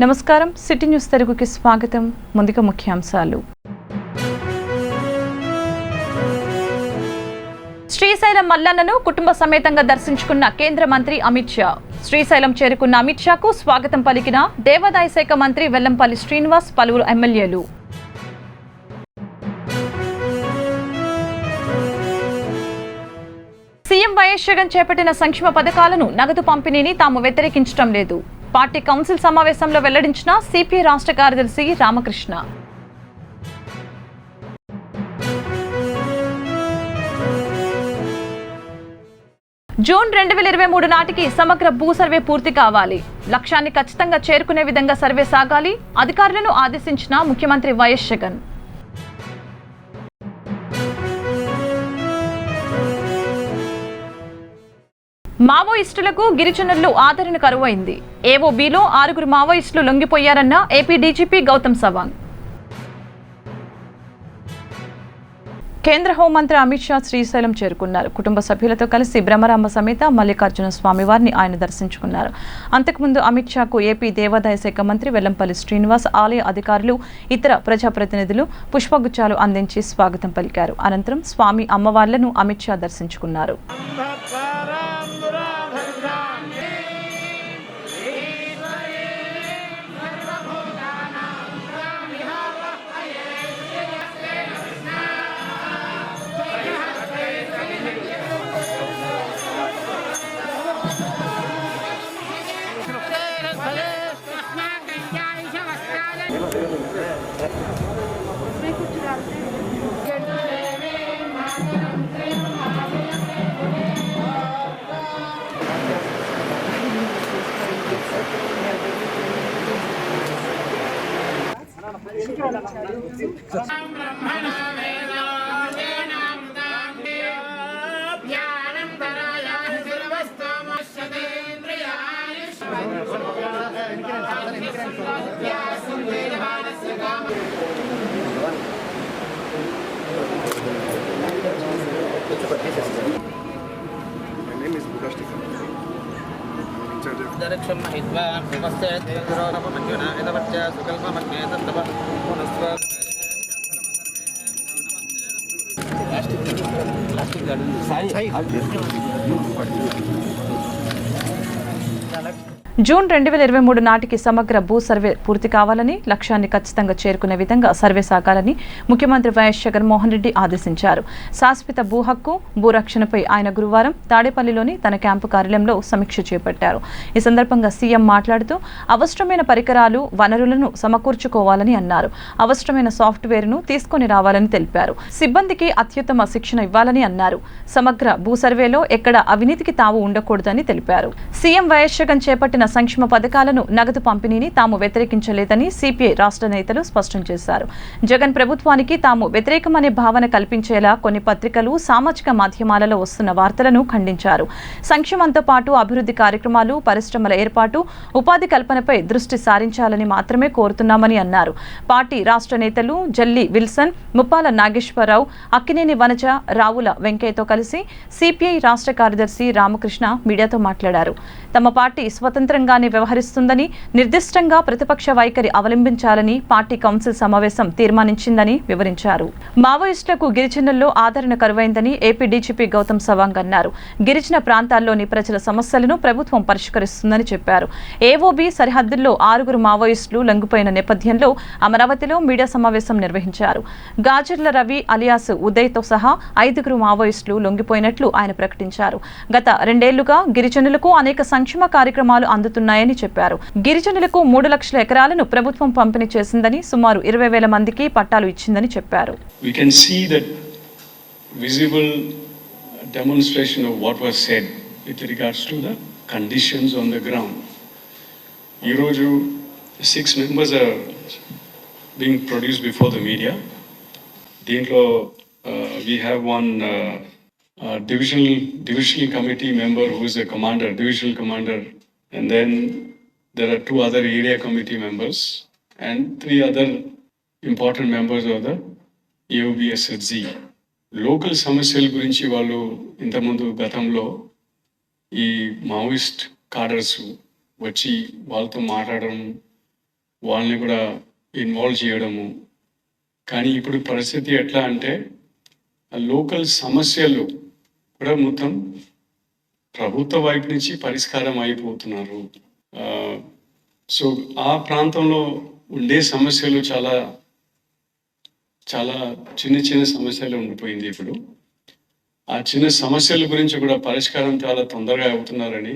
నమస్కారం city news తెలుగుకి స్వాగతం. ముందుగా ముఖ్యాంశాలు. శ్రీశైలం మల్లన్నను కుటుంబ సమేతంగా దర్శించుకున్న కేంద్ర మంత్రి అమిత్ షా. శ్రీశైలం చేరుకున్న అమిత్ షాకు స్వాగతం పలికిన దేవాదాయ శాఖ మంత్రి వెల్లంపల్లి శ్రీనివాస్, పలువురు ఎమ్మెల్యేలు. సీఎం వైఎస్ జగన్ చేపట్టిన సంక్షేమ పథకాలను నగదు పంపిణీని తాము వ్యతిరేకించడం లేదు. పార్టీ కౌన్సిల్ సమావేశంలో వెల్లడించిన సిపిఐ రాష్ట్ర కార్యదర్శి రామకృష్ణ. జూన్ 2023 నాటికి సమగ్ర భూ సర్వే పూర్తి కావాలి. లక్ష్యాన్ని ఖచ్చితంగా చేరుకునే విధంగా సర్వే సాగాలి. అధికారులను ఆదేశించిన ముఖ్యమంత్రి వైఎస్ జగన్. మావోయిస్టులకు గిరిజనుల్లో ఆదరణ కరువైంది. ఏఓబీలో 6 మావోయిస్టులు లొంగిపోయారన్న ఏపీ డీజీపీ గౌతమ్ సవాంగ్. కేంద్ర హోంమంత్రి అమిత్ షా శ్రీశైలం చేరుకున్నారు. కుటుంబ సభ్యులతో కలిసి బ్రహ్మరాంబ సమేత మల్లికార్జున స్వామి వారిని ఆయన దర్శించుకున్నారు. అంతకుముందు అమిత్ షాకు ఏపీ దేవాదాయ శాఖ మంత్రి వెల్లంపల్లి శ్రీనివాస్, ఆలయ అధికారులు, ఇతర ప్రజాప్రతినిధులు పుష్పగుచ్చాలు అందించి స్వాగతం పలికారు. అనంతరం స్వామి అమ్మవార్లను అమిత్ షా దర్శించుకున్నారు. జూన్ 2023 నాటికి సమగ్ర భూ సర్వే పూర్తి కావాలని, లక్ష్యాన్ని ఖచ్చితంగా చేరుకునే విధంగా సర్వే సాగాలని ముఖ్యమంత్రి వైఎస్ జగన్మోహన్ రెడ్డి ఆదేశించారు. శాశ్వత భూ హక్కు, భూరక్షణపై ఆయన గురువారం తాడేపల్లిలోని తన క్యాంపు కార్యాలయంలో సమీక్ష చేపట్టారు. ఈ సందర్భంగా సీఎం మాట్లాడుతూ అవసరమైన పరికరాలు, వనరులను సమకూర్చుకోవాలని అన్నారు. అవసరమైన సాఫ్ట్వేర్ను తీసుకుని రావాలని తెలిపారు. సిబ్బందికి అత్యుత్తమ శిక్షణ ఇవ్వాలని అన్నారు. సమగ్ర భూ సర్వేలో ఎక్కడ అవినీతికి తావు ఉండకూడదని తెలిపారు. సీఎం వైఎస్ జగన్ చేపట్టిన సంక్షేమ పథకాలను నగదు పంపిణీని తాము వ్యతిరేకించలేదని సిపిఐ రాష్ట్ర నేతలు స్పష్టం చేశారు. జగన్ ప్రభుత్వానికి తాము వ్యతిరేకమనే భావన కల్పించేలా కొన్ని పత్రికలు, సామాజిక మాధ్యమాలలో వస్తున్న వార్తలను ఖండించారు. సంక్షేమంతో పాటు అభివృద్ధి కార్యక్రమాలు, పరిశ్రమల ఏర్పాటు, ఉపాధి కల్పనపై దృష్టి సారించాలని మాత్రమే కోరుతున్నామని అన్నారు. పార్టీ రాష్ట్ర నేతలు జల్లి విల్సన్, ముప్పాల నాగేశ్వరరావు, అక్కినేని వనజ, రావుల వెంకయ్యతో కలిసి సిపిఐ రాష్ట్ర కార్యదర్శి రామకృష్ణ మీడియాతో మాట్లాడారు. తమ పార్టీ స్వతంత్రంగానే వ్యవహరిస్తుందని, నిర్దిష్టంగా ప్రతిపక్ష వైఖరి అవలంబించాలని పార్టీ కౌన్సిల్ సమావేశం తీర్మానించిందని వివరించారు. మావోయిస్టులకు గిరిజనుల్లో ఆదరణ కరువైందని ఏపీ డీజీపీ గౌతమ్ సవాంగ్ అన్నారు. గిరిజన ప్రాంతాల్లోని ప్రజల సమస్యలను ప్రభుత్వం పరిష్కరిస్తుందని చెప్పారు. ఏఓబీ సరిహద్దుల్లో 6 మావోయిస్టులు లొంగిపోయిన నేపథ్యంలో అమరావతిలో మీడియా సమావేశం నిర్వహించారు. గాజర్ల రవి అలియాస్ ఉదయ్తో సహా 5 మావోయిస్టులు లొంగిపోయినట్లు ఆయన ప్రకటించారు. గత 2 ఏళ్లుగా గిరిజనులకు అనేక సంక్షేమ కార్యక్రమాలు అందుతున్నాయని చెప్పారు. గిరిజనులకు 3 లక్షల ఎకరాలను ప్రభుత్వం పంపిణీ చేసిందని, సుమారు 20,000 మందికి పట్టాలు ఇచ్చిందని చెప్పారు. We can see that visible demonstration of what was said with regards to the conditions on the ground. ఈ రోజు 6 members are being produced before the media. దీంట్లో we have one divisional committee member who is a commander, divisional commander, and then there are 2 other area committee members and 3 other important members of the AOBSHZ. Local సమస్యల గురించి వాళ్ళు ఇంతకుముందు గతంలో ఈ Maoist కాడర్స్ వచ్చి వాళ్ళతో మాట్లాడడం, వాళ్ళని కూడా ఇన్వాల్వ్ చేయడము. కానీ ఇప్పుడు పరిస్థితి ఎట్లా అంటే లోకల్ సమస్యలు కూడా మొత్తం ప్రభుత్వ వైపు నుంచి పరిష్కారం అయిపోతున్నారు. సో ఆ ప్రాంతంలో ఉండే సమస్యలు చాలా చాలా చిన్న చిన్న సమస్యలు ఉండిపోయింది. ఇప్పుడు ఆ చిన్న సమస్యల గురించి కూడా పరిష్కారం చాలా తొందరగా అవుతున్నారని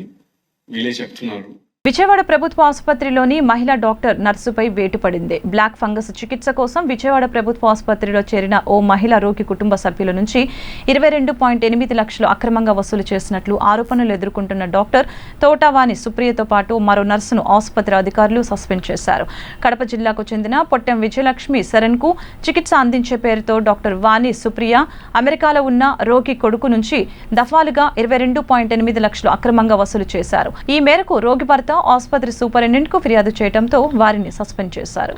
వీళ్ళే చెప్తున్నారు. విజయవాడ ప్రభుత్వ ఆసుపత్రిలోని మహిళా డాక్టర్ నర్సుపై వేటు పడింది. బ్లాక్ ఫంగస్ చికిత్స కోసం విజయవాడ ప్రభుత్వ ఆసుపత్రిలో చేరిన ఓ మహిళా రోగి కుటుంబ సభ్యుల నుంచి 22.8 లక్షలు అక్రమంగా వసూలు చేసినట్లు ఆరోపణలు ఎదుర్కొంటున్న డాక్టర్ తోటావాణి సుప్రియతో పాటు మరో నర్సును ఆసుపత్రి అధికారులు సస్పెండ్ చేశారు. కడప జిల్లాకు చెందిన పొట్టెం విజయలక్ష్మి శరణ్కు చికిత్స అందించే పేరుతో డాక్టర్ వాణి సుప్రియ అమెరికాలో ఉన్న రోగి కొడుకు నుంచి దఫాలుగా 22.8 లక్షలు అక్రమంగా వసూలు చేశారు. ఈ మేరకు రోగి భర్త ఆసుపత్రి సూపరింటెండెంట్కు ఫిర్యాదు చేయడంతో వారిని సస్పెండ్ చేశారు.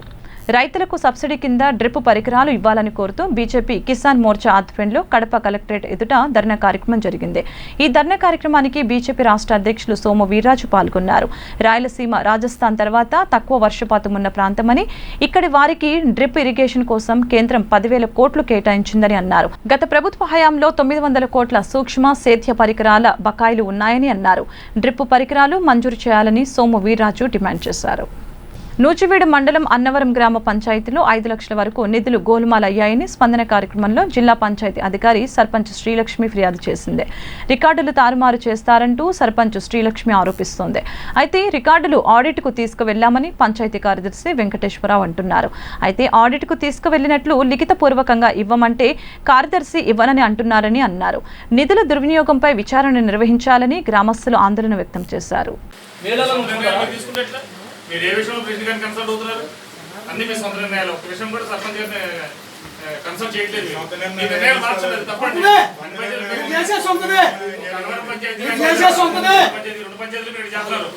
రైతులకు సబ్సిడీ కింద డ్రిప్ పరికరాలు ఇవ్వాలని కోరుతూ బీజేపీ కిసాన్ మోర్చా ఆధ్వర్యంలో కడప కలెక్టరేట్ ఎదుట ధర్నా కార్యక్రమం జరిగింది. ఈ ధర్నా కార్యక్రమానికి బీజేపీ రాష్ట్ర అధ్యక్షులు సోము వీర్రాజు పాల్గొన్నారు. రాయలసీమ, రాజస్థాన్ తర్వాత తక్కువ వర్షపాతం ఉన్న ప్రాంతమని, ఇక్కడి వారికి డ్రిప్ ఇరిగేషన్ కోసం కేంద్రం 10,000 కోట్లు కేటాయించిందని అన్నారు. గత ప్రభుత్వ హయాంలో 900 కోట్ల సూక్ష్మ సేద్య పరికరాల బకాయిలు ఉన్నాయని అన్నారు. డ్రిప్ పరికరాలు మంజూరు చేయాలని సోము వీర్రాజు డిమాండ్ చేశారు. నూజివీడు మండలం అన్నవరం గ్రామ పంచాయతీలో 5 లక్షల వరకు నిధులు గోలుమాలయ్యాయని స్పందన కార్యక్రమంలో జిల్లా పంచాయతీ అధికారి సర్పంచ్ శ్రీలక్ష్మి ఫిర్యాదు చేసింది. రికార్డులు తారుమారు చేస్తారంటూ సర్పంచ్ శ్రీలక్ష్మి ఆరోపిస్తోంది. అయితే రికార్డులు ఆడిట్కు తీసుకువెళ్లామని పంచాయతీ కార్యదర్శి వెంకటేశ్వరరావు అంటున్నారు. అయితే ఆడిట్కు తీసుకువెళ్లినట్లు లిఖితపూర్వకంగా ఇవ్వమంటే కార్యదర్శి ఇవ్వనని అంటున్నారని అన్నారు. నిధుల దుర్వినియోగంపై విచారణ నిర్వహించాలని గ్రామస్తులు ఆందోళన వ్యక్తం చేశారు. మీరు ఏ విషయంలో ప్రెసిడెంట్ గారిని కన్సల్ట్ అవుతున్నారు? అన్ని మీ సొంత నిర్ణయాలు. ఒక విషయం కూడా సర్పంచ్ గారిని కన్సల్ట్ చేయట్లేదు. మీ నిర్ణయాలు మార్చలేదు, తప్పండి. రెండు పంచాయతీలు మీరు చేస్తున్నారు.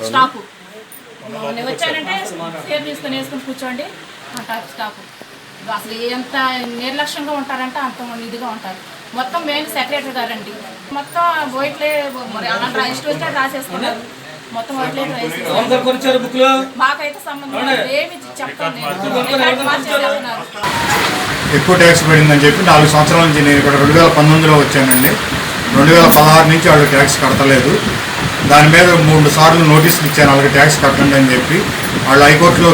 స్టాప్ వచ్చారంటే షేర్ తీసుకొని వేసుకొని కూర్చోండి అంటారు. స్టాప్ అసలు ఎంత నిర్లక్ష్యంగా ఉంటారంటే అంత ఇదిగా ఉంటారు. మొత్తం మెయిన్ సెక్రటరీ గారండి మొత్తం బోయిట్లే ఇష్టం వచ్చే రాసేసుకున్నారు. మొత్తం మాకైతే సంబంధం ఏమి చెప్తాను. ఎక్కువ ట్యాక్స్ పడిందని చెప్పి 4 సంవత్సరాల నుంచి నేను ఇక్కడ 2019లో వచ్చానండి. 2016 నుంచి వాళ్ళు ట్యాక్స్ కడతలేదు. దాని మీద 3 సార్లు నోటీసులు ఇచ్చాను, వాళ్ళకి ట్యాక్స్ కట్టండి అని చెప్పి. వాళ్ళు హైకోర్టులో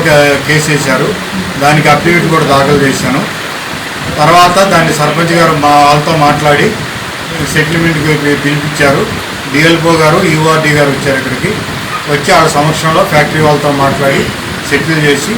కేసు వేశారు. దానికి అఫిడవిట్ కూడా దాఖలు చేశాను. తర్వాత దాన్ని సర్పంచ్ గారు మా వాళ్ళతో మాట్లాడి సెటిల్మెంట్కి పిలిపించారు. డిఎల్ఓ గారు, యూఆర్డీ గారు వచ్చారు. ఇక్కడికి వచ్చి వాళ్ళ సమక్షంలో ఫ్యాక్టరీ వాళ్ళతో మాట్లాడి సెటిల్ చేసి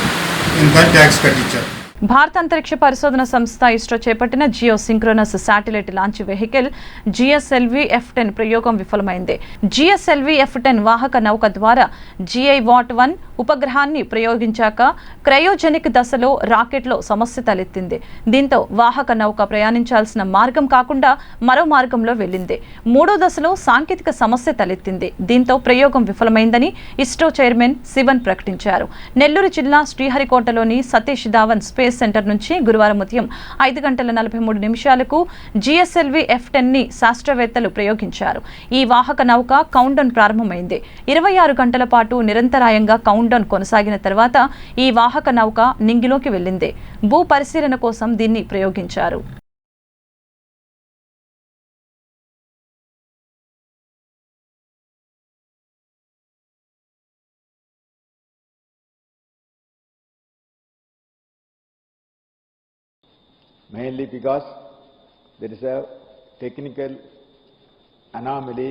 ఇంత ట్యాక్స్ కట్టించారు. భారత అంతరిక్ష పరిశోధన సంస్థ ఇస్రో చేపట్టిన geosynchronous satellite launch vehicle GSLV F10 ప్రయోగం విఫలమైంది. జిఎస్ఎల్వి F10 వాహక నౌక ద్వారా GIWAT-1 ఉపగ్రహాన్ని ప్రయోగించాక క్రయోజెనిక్ దశలో రాకెట్లో సమస్య తలెత్తింది. దీంతో వాహక నౌక ప్రయాణించాల్సిన మార్గం కాకుండా మరో మార్గంలో వెళ్లింది. 3వ దశలో సాంకేతిక సమస్య తలెత్తింది. దీంతో ప్రయోగం విఫలమైందని ఇస్రో చైర్మన్ శివన్ ప్రకటించారు. నెల్లూరు జిల్లా శ్రీహరికోటలోని సతీష్ ధావన్ స్పేస్ సెంటర్ నుంచి గురువారం ఉదయం 5:43 జిఎస్ఎల్వి F10ని శాస్త్రవేత్తలు ప్రయోగించారు. ఈ వాహక నౌక కౌంట్డౌన్ ప్రారంభమైంది. 26 గంటల పాటు నిరంతరాయంగా కౌంట్డౌన్ కొనసాగిన తర్వాత ఈ వాహక నౌక నింగిలోకి వెళ్లింది. భూ పరిశీలన కోసం దీన్ని ప్రయోగించారు. Mainly because there is a technical anomaly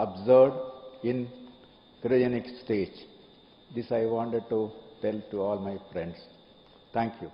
observed in cryogenic stage. This I wanted to tell to all my friends. Thank you.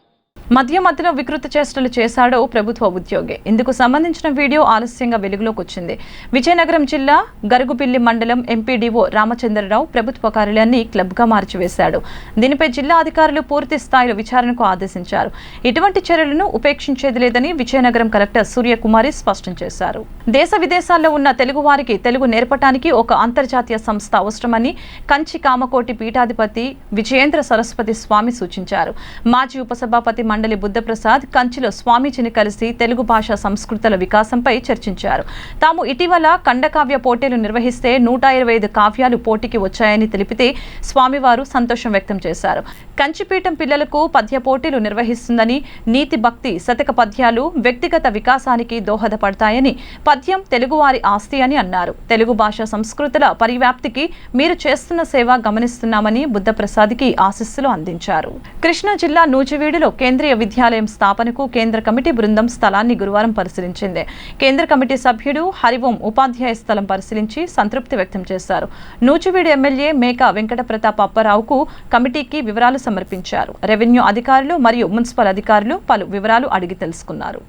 మధ్య మధ్యలో వికృత చేష్టలు చేశాడో ప్రభుత్వ ఉద్యోగి. ఇందుకు సంబంధించిన వీడియో ఆలస్యంగా వెలుగులోకి వచ్చింది. విజయనగరం జిల్లా గరుగుపిల్లి మండలం ఎంపీడీఓ రామచంద్రరావు ప్రభుత్వ కార్యాలయాన్ని క్లబ్గా మార్చివేశాడు. దీనిపై జిల్లా అధికారులు పూర్తి స్థాయిలో విచారణకు ఆదేశించారు. ఇటువంటి చర్యలను ఉపేక్షించేది లేదని విజయనగరం కలెక్టర్ సూర్యకుమారి స్పష్టం చేశారు. దేశ విదేశాల్లో ఉన్న తెలుగు వారికి తెలుగు నేర్పడానికి ఒక అంతర్జాతీయ సంస్థ అవసరమని కంచి కామకోటి పీఠాధిపతి విజయేంద్ర సరస్వతి స్వామి సూచించారు. మాజీ ఉపసభాపతి మండలి బుద్ధప్రసాద్ కంచిలో స్వామీజీని కలిసి తెలుగు భాష సంస్కృతుల వికాసంపై చర్చించారు. తాము ఇటీవల ఖండకావ్య పోటీలు నిర్వహిస్తే 125 కావ్యాలు పోటీకి వచ్చాయని తెలిపితే స్వామివారు సంతోషం వ్యక్తం చేశారు. కంచిపీఠం పిల్లలకు పద్య పోటీలు నిర్వహిస్తుందని, నీతి భక్తి శతక పద్యాలు వ్యక్తిగత వికాసానికి దోహదపడతాయని, పద్యం తెలుగువారి ఆస్తి అని అన్నారు. తెలుగు భాష సంస్కృతుల పరివ్యాప్తికి మీరు చేస్తున్న సేవ గమనిస్తున్నామని బుద్ధప్రసాద్కి ఆశీస్సులు అందించారు. కృష్ణా జిల్లా నూజివీడులో కేంద్రీయ విద్యాలయం స్థాపనకు కేంద్ర కమిటీ బృందం స్థలాన్ని గురువారం పరిశీలించింది. కేంద్ర కమిటీ సభ్యుడు హరిఓం ఉపాధ్యాయ స్థలం పరిశీలించి సంతృప్తి వ్యక్తం చేశారు. నూజివీడు ఎమ్మెల్యే మేకా వెంకట ప్రతాప్ అప్పారావుకు కమిటీకి వివరాలు సమర్పించారు. రెవెన్యూ అధికారులు మరియు మున్సిపల్ అధికారులు పలు వివరాలు అడిగి తెలుసుకున్నారు.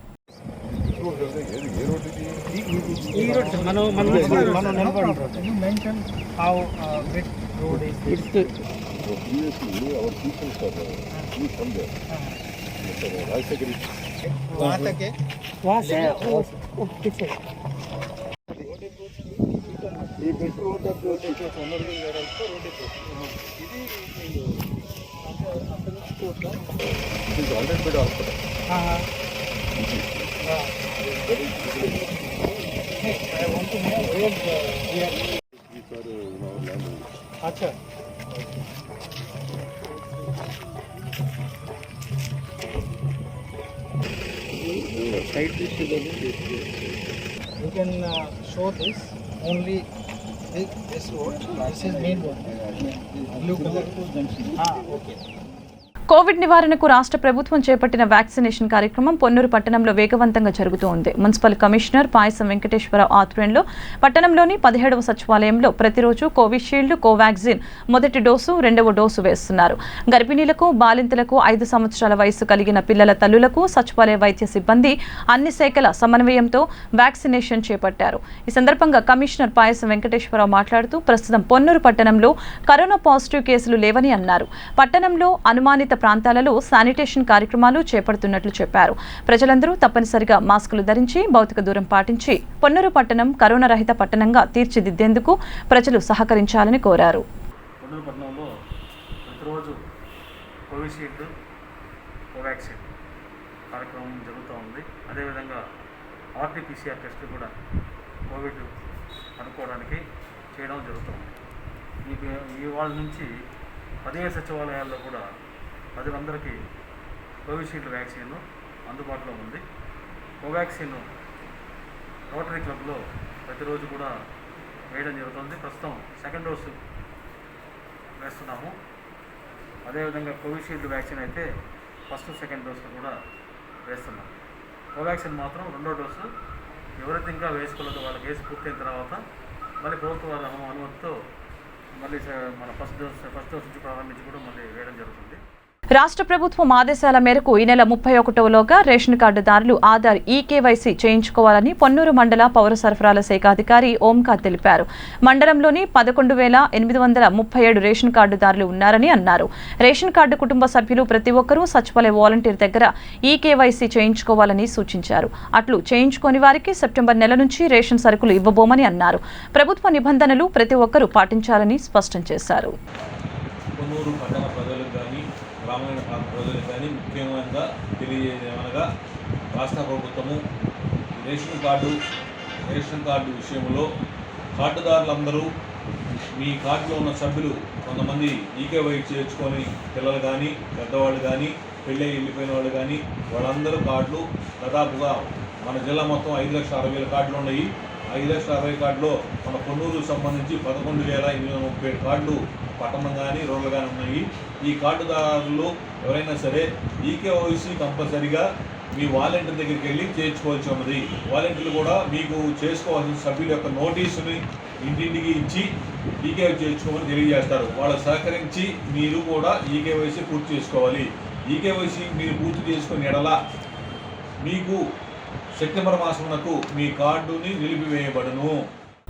अच्छा you can show this only this road. This is main road. Blue color junction. Okay. Covid నివారణకు రాష్ట్ర ప్రభుత్వం చేపట్టిన వ్యాక్సినేషన్ కార్యక్రమం పొన్నూరు పట్టణంలో వేగవంతంగా జరుగుతోంది. మున్సిపల్ కమిషనర్ పాయసం వెంకటేశ్వరరావు ఆధ్వర్యంలో పట్టణంలోని 17వ సచివాలయంలో ప్రతిరోజు కోవిషీల్డ్, కోవాక్సిన్ మొదటి డోసు, రెండవ డోసు వేస్తున్నారు. గర్భిణీలకు, బాలింతలకు, 5 సంవత్సరాల వయసు కలిగిన పిల్లల తల్లులకు సచివాలయ వైద్య సిబ్బంది అన్ని శాఖల సమన్వయంతో వ్యాక్సినేషన్ చేపట్టారు. ఈ సందర్భంగా కమిషనర్ పాయసం వెంకటేశ్వరరావు మాట్లాడుతూ ప్రస్తుతం పొన్నూరు పట్టణంలో కరోనా పాజిటివ్ కేసులు లేవని అన్నారు. పట్టణంలో అనుమానిత ప్రాంతాలలో శానిటేషన్ కార్యక్రమాలు చేపడుతున్నట్లు చెప్పారు. ప్రజలందరూ తప్పనిసరిగా మాస్కులు ధరించి భౌతిక దూరం పాటించి పొన్నూరు పట్టణం కరోనా రహిత పట్టణంగా తీర్చిదిద్దేందుకు ప్రజలు సహకరించాలని కోరారు. పొన్నూరు పట్టణంలో ప్రతిరోజు కోవిషీల్డ్, కోవాక్సిన్ కార్యక్రమం జరుగుతూ ఉంది. అదేవిధంగా ఆర్టీపీసీఆర్ టెస్టులు కూడా కోవిడ్ అనుకోవడానికి చేయడం జరుగుతుంది. ఇవాళ నుంచి 15 సచివాలయాల్లో కూడా ప్రజలందరికీ కోవిషీల్డ్ వ్యాక్సిన్ అందుబాటులో ఉంది. కోవాక్సిన్ రోటరీ క్లబ్లో ప్రతిరోజు కూడా వేయడం జరుగుతుంది. ప్రస్తుతం సెకండ్ డోసు వేస్తున్నాము. అదేవిధంగా కోవిషీల్డ్ వ్యాక్సిన్ అయితే ఫస్ట్, సెకండ్ డోసులు కూడా వేస్తున్నాము. కోవాక్సిన్ మాత్రం రెండో డోసు ఎవరైతే ఇంకా వేసుకోలేదో వాళ్ళకి వేసి పూర్తయిన తర్వాత మళ్ళీ ప్రభుత్వ వాళ్ళ అనుమతితో మళ్ళీ మన ఫస్ట్ డోస్ నుంచి ప్రారంభించి కూడా మళ్ళీ వేయడం జరుగుతుంది. రాష్ట్ర ప్రభుత్వం ఆదేశాల మేరకు ఈ నెల 31లోగా రేషన్ కార్డుదారులు ఆధార్ ఈకేవైసీ చేయించుకోవాలని పొన్నూరు మండల పౌర సరఫరాల శాఖ అధికారి ఓంకార్ తెలిపారు. మండలంలోని 11,837 రేషన్ కార్డుదారులు ఉన్నారని అన్నారు. రేషన్ కార్డు కుటుంబ సభ్యులు ప్రతి ఒక్కరూ సచివాలయ వాలంటీర్ దగ్గర ఈకేవైసీ చేయించుకోవాలని సూచించారు. అట్లు చేయించుకోని వారికి సెప్టెంబర్ నెల నుంచి రేషన్ సరుకులు ఇవ్వబోమని అన్నారు. ప్రభుత్వ నిబంధనలు ప్రతి ఒక్కరూ పాటించాలని స్పష్టం చేశారు. గ్రామీణ ప్రాంత ప్రజలకు కానీ ముఖ్యంగా తెలియజేయమనగా రాష్ట్ర ప్రభుత్వము రేషన్ కార్డు విషయంలో కార్డుదారులందరూ మీ కార్డులో ఉన్న సభ్యులు కొంతమంది ఈకేవై చేర్చుకొని పిల్లలు కానీ, పెద్దవాళ్ళు కానీ, పెళ్ళి వెళ్ళిపోయిన వాళ్ళు కానీ వాళ్ళందరూ కార్డులు దాదాపుగా మన జిల్లా మొత్తం 5,60,000 కార్డులు ఉన్నాయి. 5,60,000 కార్డులో మన పొన్నూరుకు సంబంధించి 11,837 కార్డులు పట్టణం కానీ, రూరల్ కానీ ఉన్నాయి. ఈ కార్డుదారులు ఎవరైనా సరే ఈకేవైసీ కంపల్సరీగా మీ వాలంటీర్ దగ్గరికి వెళ్ళి చేర్చుకోవాల్సి ఉన్నది. వాలంటీర్లు కూడా మీకు చేసుకోవాల్సిన సభ్యుల యొక్క నోటీసుని ఇంటింటికి ఇచ్చి ఈకేవైసీ చేర్చుకోమని తెలియజేస్తారు. వాళ్ళు సహకరించి మీరు కూడా ఈకేవైసీ పూర్తి చేసుకోవాలి. ఈకేవైసీ మీరు పూర్తి చేసుకుని ఎడల మీకు సెప్టెంబర్ మాసమునకు మీ కార్డుని నిలిపివేయబడును.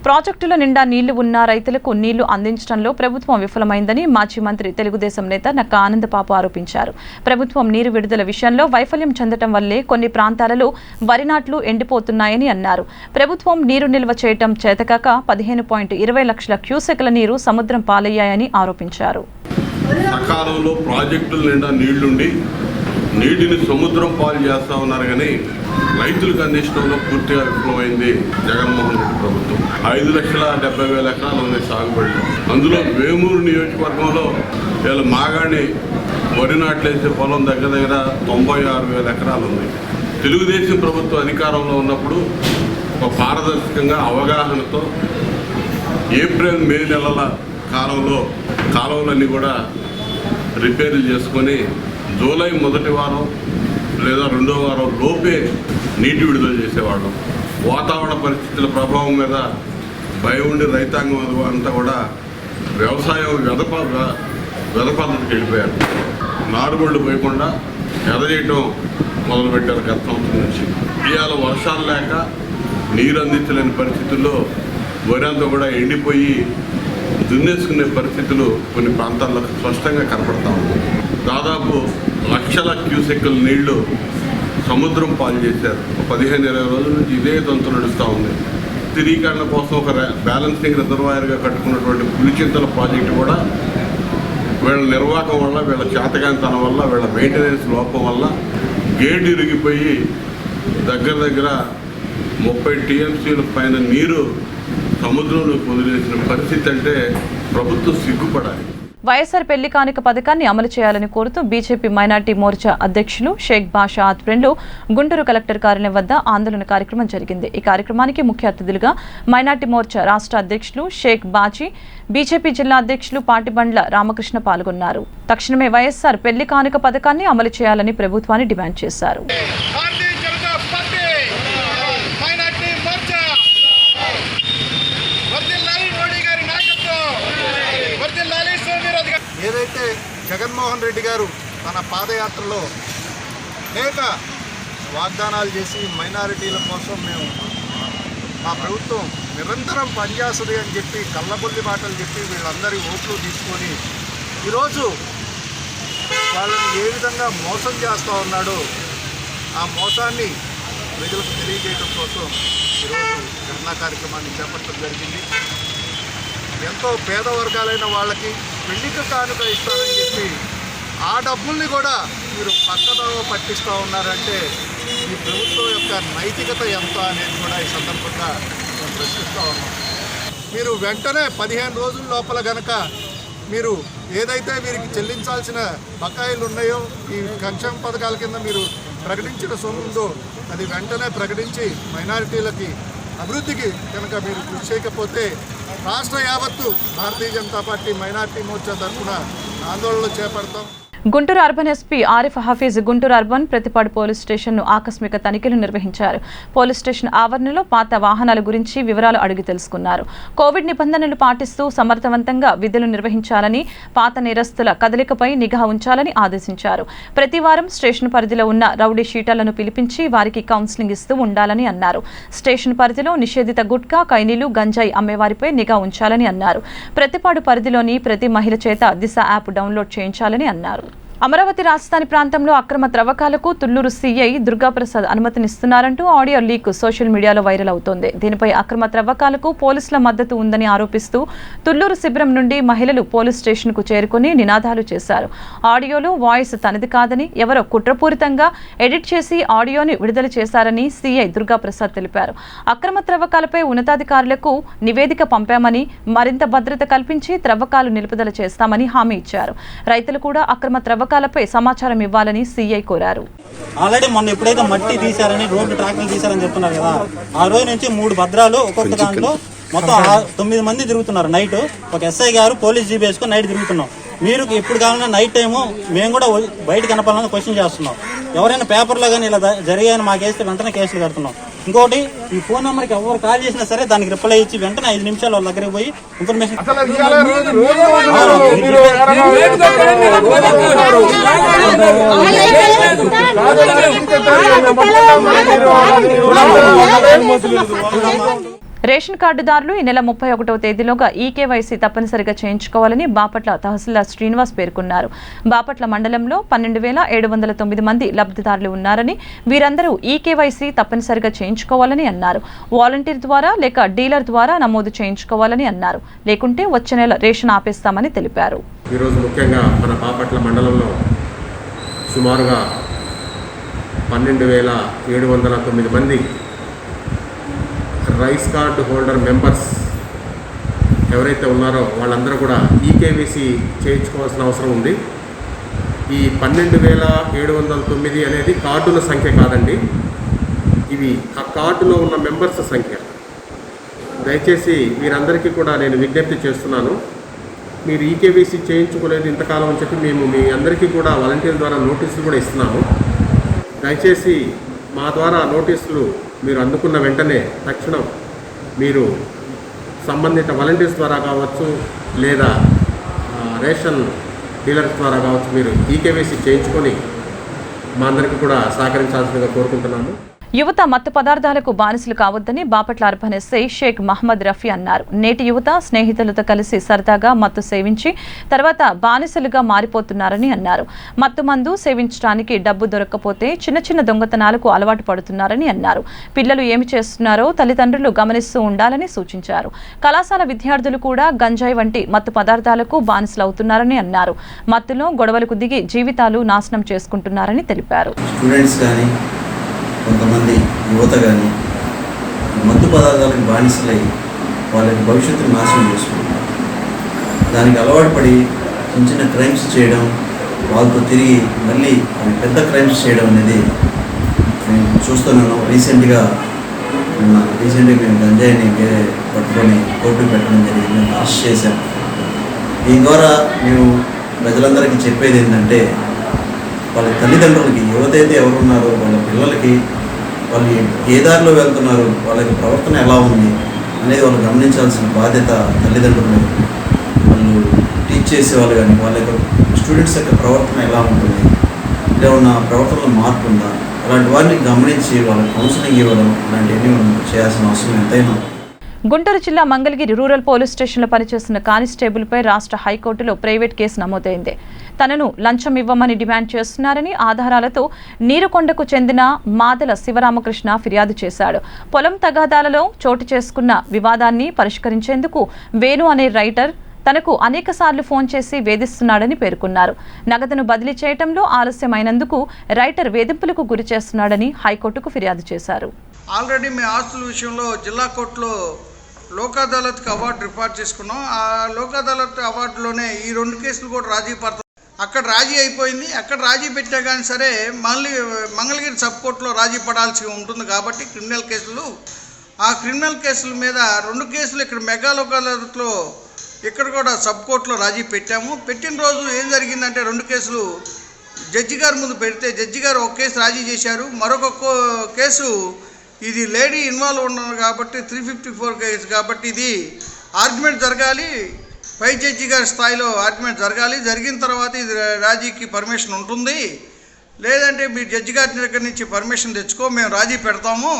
ప్రాజెక్టుల నిండా నీళ్లు ఉన్న రైతులకు నీళ్లు అందించడంలో ప్రభుత్వం విఫలమైందని మాజీ మంత్రి తెలుగుదేశం నేత నక్కా ఆనందబాబు ఆరోపించారు. ప్రభుత్వం నీరు విడుదల విషయంలో వైఫల్యం చెందడం వల్లే కొన్ని ప్రాంతాలలో వరి నాట్లు ఎండిపోతున్నాయని అన్నారు. ప్రభుత్వం నీరు నిల్వ చేయడం చేతకాక 15.20 లక్షల క్యూసెక్ల నీరు సముద్రం పాలయ్యాయని ఆరోపించారు. సకాలంలో ప్రాజెక్టుల నిండా నీళ్లుండి నీటిని సముద్రం పాలు చేస్తా ఉన్నారు, కానీ రైతులకు అందించడంలో పూర్తిగా విఫలమైంది జగన్మోహన్ రెడ్డి ప్రభుత్వం. 5,70,000 ఎకరాలు ఉన్నాయి సాగుబడి. అందులో వేమూరు నియోజకవర్గంలో వీళ్ళ మాగాణి వరి నాట్లేసే పొలం దగ్గర 96,000 ఎకరాలు ఉన్నాయి. తెలుగుదేశం ప్రభుత్వం అధికారంలో ఉన్నప్పుడు ఒక పారదర్శకంగా అవగాహనతో ఏప్రిల్ మే నెలల కాలంలో కాలువలన్నీ కూడా రిపేర్లు చేసుకొని జూలై మొదటి వారం లేదా రెండో వారం లోపే నీటి విడుదల చేసేవాళ్ళం. వాతావరణ పరిస్థితుల ప్రభావం మీద భయం ఉండి రైతాంగం అంతా కూడా వ్యవసాయం వెద పద్ధతికి వెళ్ళిపోయారు. నారుబళ్ళు పోయకుండా ఎద చేయటం మొదలుపెట్టారు గత సంవత్సరం నుంచి. ఇవాళ వర్షాలు లేక నీరు అందించలేని పరిస్థితుల్లో వరి అంతా కూడా ఎండిపోయి దున్నేసుకునే పరిస్థితులు కొన్ని ప్రాంతాల్లో స్పష్టంగా కనపడతా ఉంది. దాదాపు లక్షల క్యూసెక్కుల నీళ్లు సముద్రం పాలు చేశారు. 15-20 రోజుల నుంచి ఇదే తంతు నడుస్తూ ఉంది. స్థిరీకరణ కోసం ఒక బ్యాలెన్సింగ్ రిజర్వాయర్గా కట్టుకున్నటువంటి పులిచింతల ప్రాజెక్టు కూడా వీళ్ళ నిర్వాహకం వల్ల, వీళ్ళ చేతకాంతనం వల్ల, వీళ్ళ మెయింటెనెన్స్ లోపం వల్ల గేట్ ఇరిగిపోయి దగ్గర 30 TMCల పైన నీరు సముద్రంలోకి వదిలేసిన పరిస్థితి అంటే ప్రభుత్వం సిగ్గుపడాలి. వైఎస్ఆర్ పెళ్లి కానుక పథకాన్ని అమలు చేయాలని కోరుతూ బీజేపీ మైనార్టీ మోర్చా అధ్యక్షులు షేక్ బాషా ఆధ్వర్యంలో గుంటూరు కలెక్టర్ కార్యాలయం వద్ద ఆందోళన కార్యక్రమం జరిగింది. ఈ కార్యక్రమానికి ముఖ్య అతిథులుగా మైనార్టీ మోర్చా రాష్ట్ర అధ్యక్షులు షేక్ బాజీ, బీజేపీ జిల్లా అధ్యక్షులు పాటిబండ్ల రామకృష్ణ పాల్గొన్నారు. తక్షణమే వైఎస్ఆర్ పెళ్లి కానుక పథకాన్ని అమలు చేయాలని ప్రభుత్వాన్ని డిమాండ్ చేశారు. ఏదైతే జగన్మోహన్ రెడ్డి గారు తన పాదయాత్రలో అనేక వాగ్దానాలు చేసి మైనారిటీల కోసం మా ప్రభుత్వం నిరంతరం పనిచేస్తుంది అని చెప్పి కళ్ళబొల్లి మాటలు చెప్పి వీళ్ళందరి ఓట్లు తీసుకొని ఈరోజు వాళ్ళని ఏ విధంగా మోసం చేస్తూ ఉన్నాడో ఆ మోసాన్ని ప్రజలకు తెలియజేయడం కోసం ఈరోజు ధర్నా కార్యక్రమాన్ని చేపట్టడం జరిగింది. ఎంతో పేద వర్గాలైన వాళ్ళకి పెళ్లికి కానుక ఇస్తారని చెప్పి ఆ డబ్బుల్ని కూడా మీరు పక్కదోవ పట్టిస్తూ ఉన్నారంటే ఈ ప్రభుత్వం యొక్క నైతికత ఎంత అనేది కూడా ఈ సందర్భంగా మేము ప్రశ్నిస్తూ ఉన్నాం. మీరు వెంటనే 15 రోజుల లోపల గనక మీరు ఏదైతే వీరికి చెల్లించాల్సిన బకాయిలు ఉన్నాయో ఈ సంక్షేమ పథకాల కింద మీరు ప్రకటించిన సొమ్ము ఉందో అది వెంటనే ప్రకటించి మైనారిటీలకి అభివృద్ధికి కనుక మీరు కృషి చేయకపోతే రాష్ట్ర యావత్తు భారతీయ జనతా పార్టీ మైనార్టీ మోర్చా తరఫున ఆందోళనలు చేపడతాం. Guntur urban SP Arif Hafeez Guntur urban Prathipadu police స్టేషన్ను ఆకస్మిక తనిఖీలు నిర్వహించారు. పోలీస్ స్టేషన్ ఆవరణలో పాత వాహనాల గురించి వివరాలు అడిగి తెలుసుకున్నారు. కోవిడ్ నిబంధనలు పాటిస్తూ సమర్థవంతంగా విధులు నిర్వహించాలని, పాత నేరస్తుల కదలికపై నిఘా ఉంచాలని ఆదేశించారు. ప్రతి వారం స్టేషన్ పరిధిలో ఉన్న రౌడీ షీటర్లను పిలిపించి వారికి కౌన్సిలింగ్ ఇస్తూ ఉండాలని అన్నారు. స్టేషన్ పరిధిలో నిషేధిత గుట్కా, కైనీలు, గంజాయి అమ్మేవారిపై నిఘా ఉంచాలని అన్నారు. ప్రతిపాడు పరిధిలోని ప్రతి మహిళ చేత దిశ యాప్ డౌన్లోడ్ చేయించాలని అన్నారు. అమరావతి రాజధాని ప్రాంతంలో అక్రమ త్రవ్వకాలకు తుళ్లూరు సీఐ దుర్గాప్రసాద్ అనుమతినిస్తున్నారంటూ ఆడియో లీక్ సోషల్ మీడియాలో వైరల్ అవుతోంది. దీనిపై అక్రమ త్రవ్వకాలకు పోలీసుల మద్దతు ఉందని ఆరోపిస్తూ తుళ్లూరు శిబిరం నుండి మహిళలు పోలీస్ స్టేషన్కు చేరుకుని నినాదాలు చేశారు. ఆడియోలో వాయిస్ తనది కాదని, ఎవరో కుట్రపూరితంగా ఎడిట్ చేసి ఆడియోని విడుదల చేశారని సీఐ దుర్గాప్రసాద్ తెలిపారు. అక్రమ త్రవ్వకాలపై ఉన్నతాధికారులకు నివేదిక పంపామని, మరింత భద్రత కల్పించి త్రవ్వకాలు నిలుపుదల చేస్తామని హామీ ఇచ్చారు. రైతులు కూడా అక్రమ త్రవ్వకాలపై సమాచారం ఇవ్వాలని సీఐ కోరారు. ఆల్రెడీ మొన్న ఎప్పుడైతే మట్టి తీశారని, రోడ్డు ట్రాక్లు తీశారని చెప్తున్నారు కదా, ఆ రోజు నుంచి 3 భద్రాలు ఒక్కొక్క దాంట్లో మొత్తం 9 మంది తిరుగుతున్నారు. నైట్ ఒక ఎస్ఐ గారు పోలీస్ జీబీ వేసుకొని నైట్ తిరుగుతున్నాం. మీరు ఎప్పుడు కావాలన్నా నైట్ టైము మేము కూడా బయట కనపాలని క్వశ్చన్ చేస్తున్నాం. ఎవరైనా పేపర్లో కానీ ఇలా జరిగాయని మాకేస్తే వెంటనే కేసులు కడుతున్నాం. ఇంకోటి ఈ ఫోన్ నెంబర్కి ఎవరు కాల్ చేసినా సరే దానికి రిప్లై ఇచ్చి వెంటనే 5 నిమిషాలు వాళ్ళ దగ్గరికి పోయి ఇన్ఫర్మేషన్ రేషన్ కార్డుదారులు ఈ నెల 31వ తేదీలోగా ఈకేవైసీ తప్పనిసరిగా చేయించుకోవాలని బాపట్ల తహసీల్దార్ శ్రీనివాస్ పేర్కొన్నారు. బాపట్ల మండలంలో 12,709 మంది లబ్ధిదారులు ఉన్నారని, వీరందరూ ఈకేవైసీ తప్పనిసరిగా చేయించుకోవాలని అన్నారు. వాలంటీర్ ద్వారా లేక డీలర్ ద్వారా నమోదు చేయించుకోవాలని అన్నారు. లేకుంటే వచ్చే నెల రేషన్ ఆపేస్తామని తెలిపారు. ఈరోజు ముఖ్యంగా మన బాపట్ల మండలంలో సుమారుగా 12,709 మంది రైస్ కార్డు హోల్డర్ మెంబర్స్ ఎవరైతే ఉన్నారో వాళ్ళందరూ కూడా ఈకేవైసీ చేయించుకోవాల్సిన అవసరం ఉంది. ఈ 12,709 అనేది కార్డుల సంఖ్య కాదండి, ఇవి ఆ కార్డులో ఉన్న మెంబర్స్ సంఖ్య. దయచేసి వీరందరికీ కూడా నేను విజ్ఞప్తి చేస్తున్నాను, మీరు ఈకేవైసీ చేయించుకోలేదు ఇంతకాలం అని చెప్పి మేము మీ అందరికీ కూడా వాలంటీర్ల ద్వారా నోటీసులు కూడా ఇస్తున్నాము. దయచేసి మా ద్వారా నోటీసులు మీరు అందుకున్న వెంటనే తక్షణం మీరు సంబంధిత వాలంటీర్స్ ద్వారా కావచ్చు లేదా రేషన్ డీలర్స్ ద్వారా కావచ్చు మీరు ఈకేవైసీ చేయించుకొని మా అందరికీ కూడా సహకరించాల్సిందిగా కోరుకుంటున్నాము. యువత మత్తు పదార్థాలకు బానిసలు కావద్దని బాపట్ల అర్బన్ ఎస్ఐ షేక్ మహమ్మద్ రఫీ అన్నారు. నేటి యువత స్నేహితులతో కలిసి సరదాగా మత్తు సేవించి తర్వాత బానిసలుగా మారిపోతున్నారని అన్నారు. మత్తు మందు సేవించడానికి డబ్బు దొరక్కపోతే చిన్న చిన్న దొంగతనాలకు అలవాటు పడుతున్నారని అన్నారు. పిల్లలు ఏమి చేస్తున్నారో తల్లిదండ్రులు గమనిస్తూ ఉండాలని సూచించారు. కళాశాల విద్యార్థులు కూడా గంజాయి వంటి మత్తు పదార్థాలకు బానిసలవుతున్నారని అన్నారు. మత్తులో గొడవలకు దిగి జీవితాలు నాశనం చేసుకుంటున్నారని తెలిపారు. కొంతమంది యువత కానీ మత్తు పదార్థాలకు బానిసలై వాళ్ళకి భవిష్యత్తును నాశనం చేసుకుంటారు. దానికి అలవాటు పడి చిన్న చిన్న క్రైమ్స్ చేయడం, వాళ్ళతో తిరిగి మళ్ళీ అవి పెద్ద క్రైమ్స్ చేయడం అనేది నేను చూస్తున్నాను. రీసెంట్గా మేము గంజాయిని వేరే పట్టుకొని కోర్టుకు పెట్టడం జరిగింది, అరెస్ట్ చేశాం. దీని ద్వారా మేము ప్రజలందరికీ చెప్పేది ఏంటంటే, వాళ్ళ తల్లిదండ్రులకి యువత అయితే ఎవరున్నారో వాళ్ళ పిల్లలకి వాళ్ళు ఏ దారిలో వెళ్తున్నారు, వాళ్ళకి ప్రవర్తన ఎలా ఉంది అనేది వాళ్ళు గమనించాల్సిన బాధ్యత తల్లిదండ్రులు. వాళ్ళు టీచ్ చేసేవాళ్ళు కానీ వాళ్ళ యొక్క స్టూడెంట్స్ యొక్క ప్రవర్తన ఎలా ఉంటుంది, ఏమన్నా ప్రవర్తనలో మార్పు ఉందా, అలాంటి వారిని గమనించి వాళ్ళకి కౌన్సిలింగ్ ఇవ్వడం అలాంటివన్నీ మనం చేయాల్సిన అవసరం ఎంతైనా. గుంటూరు జిల్లా మంగళగిరి రూరల్ పోలీస్ స్టేషన్లో పనిచేస్తున్న కానిస్టేబుల్పై రాష్ట్ర హైకోర్టులో ప్రైవేట్ కేసు నమోదైంది. తనను లంచం ఇవ్వమని డిమాండ్ చేస్తున్నారని ఆధారాలతో నీరుకొండకు చెందిన మాదల శివరామకృష్ణ ఫిర్యాదు చేశాడు. పొలం తగాదాలలో చోటు చేసుకున్న వివాదాన్ని పరిష్కరించేందుకు వేణు అనే రైటర్ తనకు అనేకసార్లు ఫోన్ చేసి వేధిస్తున్నాడని పేర్కొన్నారు. నగదును బదిలీ చేయడంలో ఆలస్యమైనందుకు రైటర్ వేధింపులకు గురి చేస్తున్నాడని హైకోర్టుకు ఫిర్యాదు చేశారు. ఆల్రెడీ మీ ఆస్తుల విషయంలో జిల్లా కోర్టులో లోక్ అదాలత్కి అవార్డు రిపోర్ట్ చేసుకున్నాం. ఆ లోక్ అదాలత్ అవార్డులోనే ఈ 2 కేసులు కూడా రాజీ పడతాం. అక్కడ రాజీ అయిపోయింది. అక్కడ రాజీ పెట్టా కానీ సరే మళ్ళీ మంగళగిరి సబ్ కోర్టులో రాజీ పడాల్సి ఉంటుంది. కాబట్టి క్రిమినల్ కేసులు, ఆ క్రిమినల్ కేసుల మీద 2 కేసులు ఇక్కడ మెగా లోక్ అదాలత్లో ఇక్కడ కూడా సబ్ కోర్టులో రాజీ పెట్టాము. పెట్టిన రోజు ఏం జరిగిందంటే 2 కేసులు జడ్జి గారి ముందు పెడితే జడ్జి గారు ఒక కేసు రాజీ చేశారు. మరొక కేసు ఇది లేడీ ఇన్వాల్వ్ ఉన్నారు కాబట్టి 354 కేసు కాబట్టి ఇది ఆర్గ్యుమెంట్ జరగాలి, పై జడ్జి గారి స్థాయిలో ఆర్గ్యుమెంట్ జరగాలి. జరిగిన తర్వాత ఇది రాజీకి పర్మిషన్ ఉంటుంది, లేదంటే మీరు జడ్జి గారి దగ్గర నుంచి పర్మిషన్ తెచ్చుకో, మేము రాజీ పెడతాము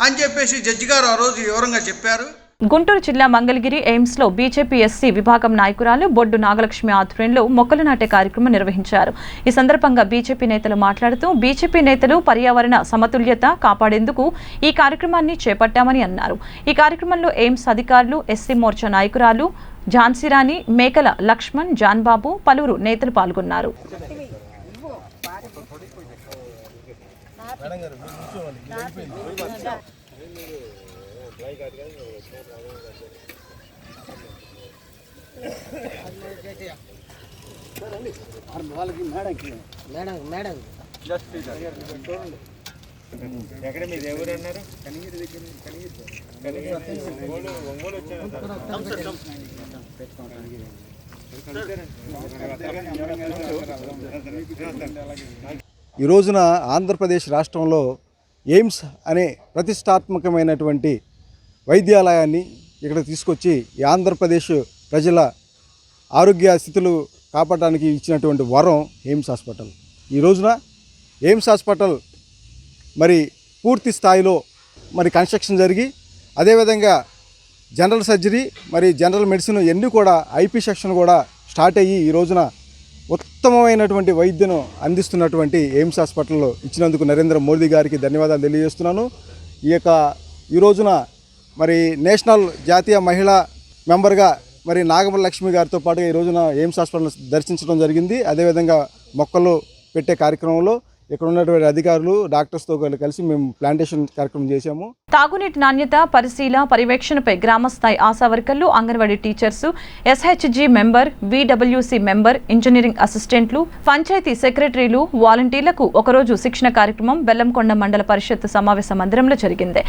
అని చెప్పేసి జడ్జి గారు ఆ రోజు వివరంగా చెప్పారు. గుంటూరు జిల్లా మంగళగిరి ఎయిమ్స్లో బీజేపీ ఎస్సీ విభాగం నాయకురాలు బొడ్డు నాగలక్ష్మి ఆధ్వర్యంలో మొక్కలు నాటే కార్యక్రమం నిర్వహించారు. ఈ సందర్భంగా బీజేపీ నేతలు మాట్లాడుతూ బీజేపీ నేతలు పర్యావరణ సమతుల్యత కాపాడేందుకు ఈ కార్యక్రమాన్ని చేపట్టామని అన్నారు. ఈ కార్యక్రమంలో ఎయిమ్స్ అధికారులు, ఎస్సీ మోర్చా నాయకురాలు ఝాన్సీరాణి, మేకల లక్ష్మణ్, జాన్బాబు, పలువురు నేతలు పాల్గొన్నారు. ఎక్కడ మీరు ఎవరు అన్నారు? ఈ రోజున ఆంధ్రప్రదేశ్ రాష్ట్రంలో ఎయిమ్స్ అనే ప్రతిష్టాత్మకమైనటువంటి వైద్యాలయాన్ని ఇక్కడ తీసుకొచ్చి ఈ ఆంధ్రప్రదేశ్ ప్రజల ఆరోగ్య స్థితులు కాపాడడానికి ఇచ్చినటువంటి వరం ఎయిమ్స్ హాస్పిటల్. ఈ రోజున ఎయిమ్స్ హాస్పిటల్ మరి పూర్తి స్థాయిలో మరి కన్స్ట్రక్షన్ జరిగి, అదేవిధంగా జనరల్ సర్జరీ మరి జనరల్ మెడిసిన్ ఇవన్నీ కూడా ఐపీ సెక్షన్ కూడా స్టార్ట్ అయ్యి ఈ రోజున ఉత్తమమైనటువంటి వైద్యను అందిస్తున్నటువంటి ఎయిమ్స్ హాస్పిటల్లో ఇచ్చినందుకు నరేంద్ర మోదీ గారికి ధన్యవాదాలు తెలియజేస్తున్నాను. ఈ రోజున మరి నేషనల్ జాతీయ మహిళా మెంబర్గా మరి నాగమలక్ష్మి గారితో పాటుగా ఈ రోజున ఎయిమ్స్ హాస్పిటల్ దర్శించడం జరిగింది. అదేవిధంగా మొక్కలు పెట్టే కార్యక్రమంలో ఇక్కడ ఉన్నటువంటి అధికారులు డాక్టర్స్తో కలిసి మేము ప్లాంటేషన్ కార్యక్రమం చేశాము. తాగునీటి నాణ్యత పరిశీలన పర్యవేక్షణపై గ్రామస్థాయి ఆశా వర్కర్లు, anganwadi teachers, SHG member, VWC member, engineering అసిస్టెంట్లు, పంచాయతీ సెక్రటరీలు, వాలంటీర్లకు ఒకరోజు శిక్షణ కార్యక్రమం బెల్లంకొండ మండల పరిషత్ సమావేశ మందిరంలో జరిగింది.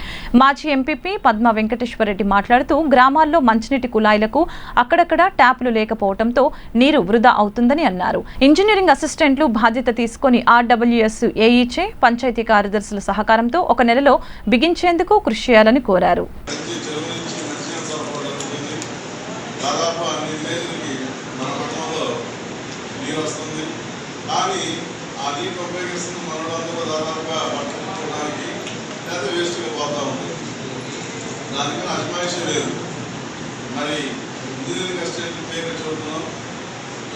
మాజీ ఎంపీపీ పద్మా వెంకటేశ్వరరెడ్డి మాట్లాడుతూ గ్రామాల్లో మంచినీటి కుళాయిలకు అక్కడక్కడ ట్యాపులు లేకపోవడంతో నీరు వృధా అవుతుందని అన్నారు. ఇంజనీరింగ్ అసిస్టెంట్లు బాధ్యత తీసుకుని ఆర్డబ్ల్యూఎస్ ఏఈచే పంచాయతీ కార్యదర్శుల సహకారంతో ఒక నెలలో బిగించేందుకు కృషి చేయాలని కోరారు. మరి ఇంజనీరింగ్ అసిస్టెంట్ పేరు చూస్తున్నాం,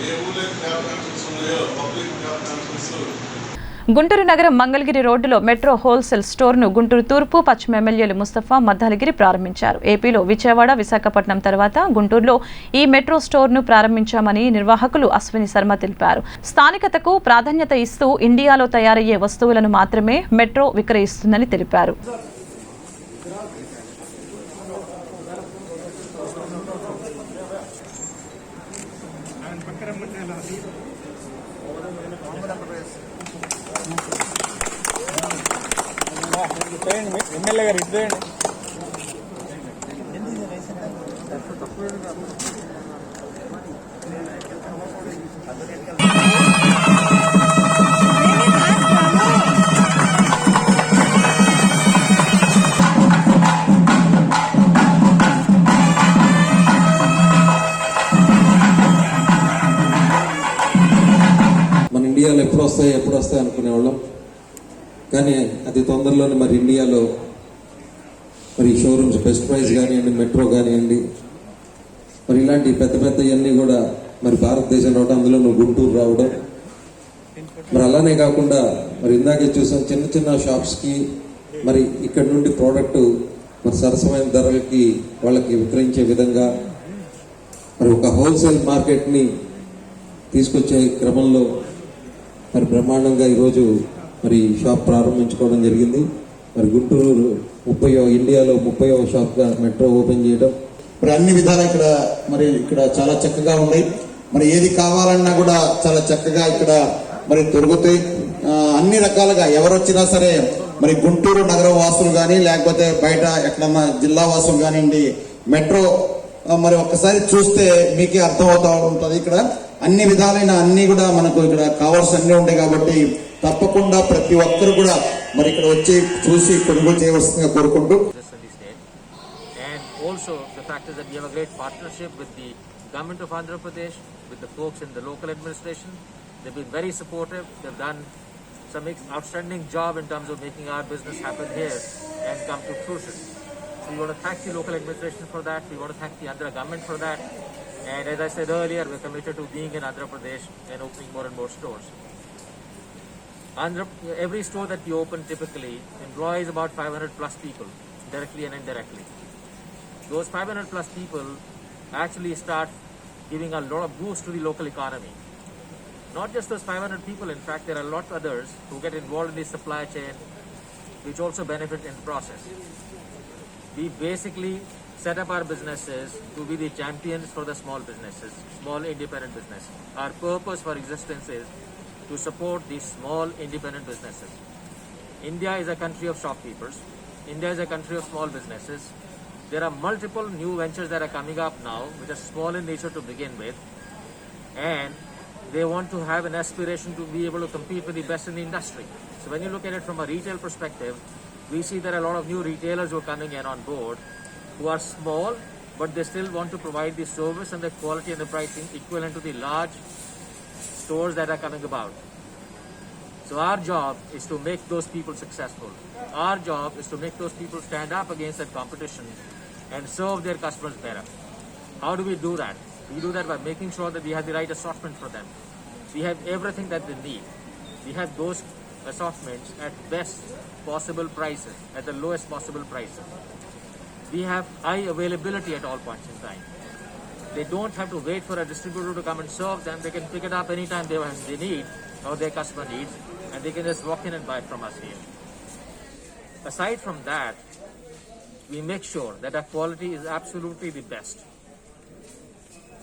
ఏ ఊళ్ళో ట్యాప్ కనెక్షన్స్ ఉన్నాయో పబ్లిక్ ట్యాప్ కనెక్షన్స్. గుంటూరు నగరం మంగళగిరి రోడ్డులో మెట్రో హోల్సేల్ స్టోర్ను గుంటూరు తూర్పు పశ్చిమ ఎమ్మెల్యేలు ముస్తఫా మద్దాలగిరి ప్రారంభించారు. ఏపీలో విజయవాడ, విశాఖపట్నం తర్వాత గుంటూరులో ఈ మెట్రో స్టోర్ను ప్రారంభించామని నిర్వాహకులు అశ్విని శర్మ తెలిపారు. స్థానికతకు ప్రాధాన్యత ఇస్తూ ఇండియాలో తయారయ్యే వస్తువులను మాత్రమే మెట్రో విక్రయిస్తుందని తెలిపారు. ఎమ్మెల్యే గారు ఇటు మన ఇండియాలో ఎప్పుడు వస్తాయి అనుకునేవాళ్ళం. కానీ అతి తొందరలోనే మరి ఇండియాలో మరి షోరూమ్స్ బెస్ట్ ప్రైస్ కానివ్వండి, మెట్రో కానివ్వండి, మరి ఇలాంటి పెద్ద పెద్దవన్నీ కూడా మరి భారతదేశం రావడం, అందులో గుంటూరు రావడం, మరి అలానే కాకుండా మరి ఇందాకే చూసాం చిన్న చిన్న షాప్స్కి మరి ఇక్కడ నుండి ప్రోడక్ట్ మరి సరసమైన ధరలకి వాళ్ళకి విక్రయించే విధంగా మరి ఒక హోల్సేల్ మార్కెట్ని తీసుకొచ్చే క్రమంలో మరి బ్రహ్మాండంగా ఈరోజు మరి షాప్ ప్రారంభించుకోవడం జరిగింది. మరి గుంటూరు ఇండియాలో 30వ షాప్గా మెట్రో ఓపెన్ చేయడం, మరి అన్ని విధాలు ఇక్కడ చాలా చక్కగా ఉన్నాయి. మరి ఏది కావాలన్నా కూడా చాలా చక్కగా ఇక్కడ మరి దొరుకుతాయి. అన్ని రకాలుగా ఎవరు వచ్చినా సరే మరి గుంటూరు నగర వాసులు కానీ లేకపోతే బయట ఎక్కడన్నా జిల్లా వాసులు కానివ్వండి, మెట్రో మరి ఒక్కసారి చూస్తే మీకే అర్థమవుతా ఉంటుంది. ఇక్కడ అన్ని విధాలైన అన్ని కూడా మనకు ఇక్కడ కావాల్సిన అన్ని ఉంటాయి కాబట్టి తప్పకుండా ప్రతి ఒక్కరు కూడా మరి ఇక్కడ వచ్చి చూసి కొనుగోలు చేయవలసిందిగా కోరుకుంటూ. And also the fact is that we have a great partnership with the government of Andhra Pradesh, with the folks in the local administration. They've been very supportive. They've done some outstanding job in terms of making our business happen here and come to fruition. So we want to thank the local administration for that. We want to thank the Andhra government for that. And as I said earlier, we're committed to being in Andhra Pradesh and opening more and more stores. Every store that we open typically employs about 500 plus people, directly and indirectly. Those 500 plus people actually start giving a lot of boost to the local economy. Not just those 500 people, in fact, there are a lot of others who get involved in the supply chain, which also benefit in the process. We basically set up our businesses to be the champions for the small businesses, small independent businesses. Our purpose for existence is to support these small independent businesses. India is a country of shopkeepers. India is a country of small businesses. There are multiple new ventures that are coming up now, which are small in nature to begin with, and they want to have an aspiration to be able to compete with the best in the industry. So when you look at it from a retail perspective, We see there are a lot of new retailers who are coming in on board, who are small, but they still want to provide the service and the quality and the pricing equivalent to the large stores that are coming about. So our job is to make those people successful. Our job is to make those people stand up against that competition and serve their customers better. How do we do that? We do that by making sure that we have the right assortment for them. We have everything that they need. We have those assortments at best possible prices, at the lowest possible prices. We have high availability at all points in time. They don't have to wait for a distributor to come and serve them. They can pick it up anytime they need or their customer needs, and they can just walk in and buy from us here. Aside from that, we make sure that our quality is absolutely the best.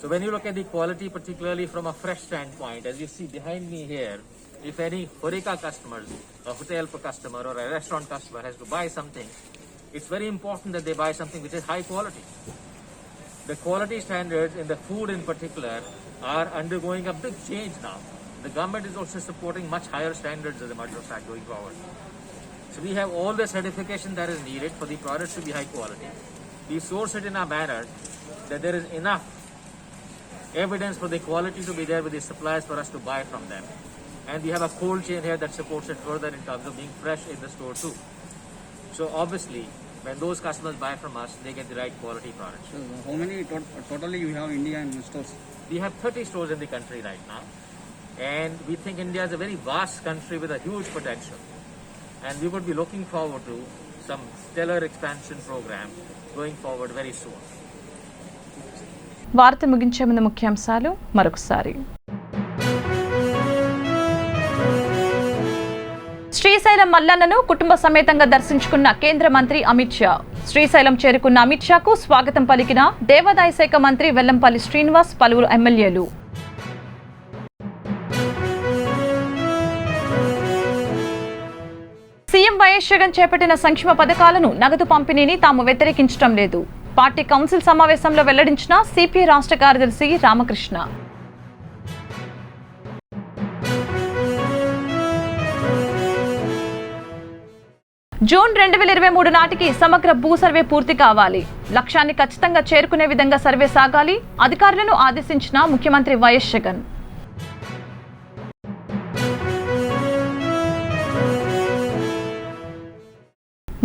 So when you look at the quality, particularly from a fresh standpoint, as you see behind me here, if any HoReCa customers, a hotel customer or a restaurant customer has to buy something, it's very important that they buy something which is high quality. The quality standards in the food in particular are undergoing a big change now. The government is also supporting much higher standards as a matter of fact going forward. So we have all the certification that is needed for the products to be high quality. We source it in a manner that there is enough evidence for the quality to be there with the suppliers for us to buy from them. And we have a cold chain here that supports it further in terms of being fresh in the store too. So obviously, when those customers buy from us, they get the right quality products. So how many totally you have Indian stores? We have 30 stores in the country right now. And we think India is a very vast country with a huge potential. And we would be looking forward to some stellar expansion program going forward very soon. వార్త ముగించే ముందు ముఖ్యాంశాలు మరొకసారి. శ్రీశైలం మల్లన్నను కుటుంబ సమేతంగా దర్శించుకున్న కేంద్ర మంత్రి అమిత్ షా. శ్రీశైలం చేరుకున్న అమిత్ షాకు స్వాగతం పలికిన దేవాదాయ శాఖ మంత్రి వెల్లంపల్లి శ్రీనివాస్, పలువురు ఎమ్మెల్యేలు. సీఎం వైఎస్ జగన్ చేపట్టిన సంక్షేమ పథకాలను నగదు పంపిణీని తాము వ్యతిరేకించడం లేదు. పార్టీ కౌన్సిల్ సమావేశంలో వెల్లడించిన సిపిఐ రాష్ట్ర కార్యదర్శి రామకృష్ణ. జూన్ 2023 నాటికి సమగ్ర భూ సర్వే పూర్తి కావాలి. లక్ష్యాన్ని ఖచ్చితంగా చేరుకునే విధంగా సర్వే సాగాలి. అధికారులను ఆదేశించిన ముఖ్యమంత్రి వైఎస్ జగన్.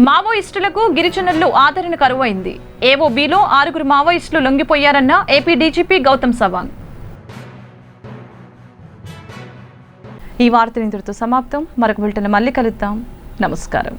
మావోయిస్టులకు గిరిజనులు ఆదరణ కరువైంది. ఏఓబీలో 6 మావోయిస్టులు లొంగిపోయారన్న ఏపీ డీజీపీ గౌతమ్ సవాంగ్. ఈ వార్త ఇంతటితో సమాప్తం. మరొక బులెటిన్ మళ్ళీ కలుద్దాం. నమస్కారం.